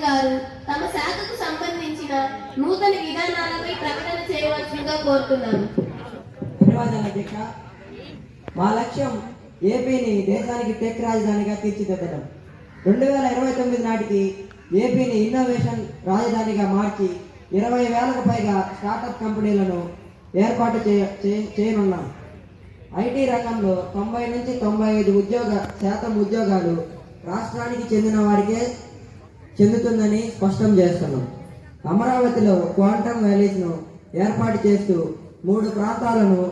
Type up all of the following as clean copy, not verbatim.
గారు తమ శాఖకు సంబంధించిన నూతన విధానాలపై ప్రకటన చేయవలసిందిగా కోరుతున్నాను. ధన్యవాదాలు అధ్యక్ష. మా లక్ష్యం ఏపీని దేశానికి టెక్ రాజధానిగా తీర్చిదిద్దడం. 2029 నాటికి ఏపీని ఇన్నోవేషన్ రాజధానిగా మార్చి 20,000కు పైగా స్టార్టప్ కంపెనీలను ఏర్పాటు చేయనున్నాం. ఐటీ రంగంలో 90 నుంచి 95% ఉద్యోగాలు రాష్ట్రానికి చెందిన వారికే చెందుతుందని స్పష్టం చేస్తున్నాం. అమరావతిలో క్వాంటమ్ వ్యాలీస్ను ఏర్పాటు చేస్తూ 3 ప్రాంతాలను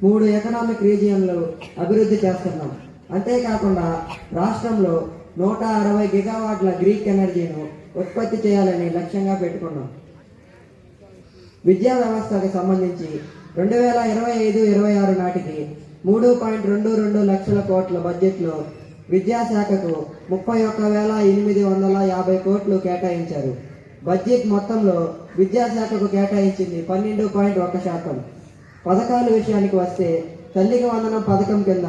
3 ఎకనామిక్ రీజియన్లు అభివృద్ధి చేస్తున్నాం. అంతేకాకుండా రాష్ట్రంలో 160 గిగావాట్ల గ్రీన్ ఎనర్జీను ఉత్పత్తి చేయాలని లక్ష్యంగా పెట్టుకున్నాం. విద్యా వ్యవస్థకు సంబంధించి 2025-26 నాటికి 3.22 లక్షల కోట్ల బడ్జెట్లో విద్యాశాఖకు 31,850 కోట్లు కేటాయించారు. బడ్జెట్ మొత్తంలో విద్యాశాఖకు కేటాయించింది 12.1%. పథకాల విషయానికి వస్తే తల్లికి వందనం పథకం కింద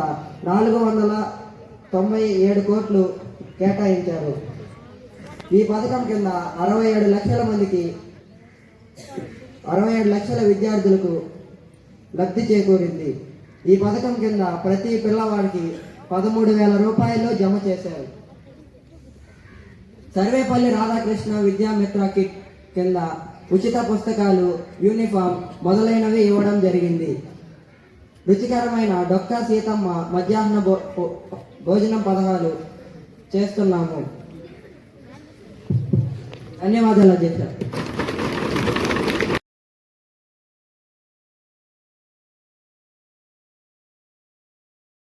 497 కోట్లు కేటాయించారు. ఈ పథకం కింద 67 లక్షల విద్యార్థులకు లబ్ధి చేకూరింది. ఈ పథకం కింద ప్రతి పిల్లవాడికి 13,000 రూపాయలు జమ చేశారు. సర్వేపల్లి రాధాకృష్ణ విద్యామిత్ర కిట్ కింద ఉచిత పుస్తకాలు, యూనిఫామ్ మొదలైనవి ఇవ్వడం జరిగింది. రుచికరమైన డొక్కా సీతమ్మ మధ్యాహ్న భోజనం పథకాలు చేస్తున్నాము. ధన్యవాదాలు అధ్యక్ష.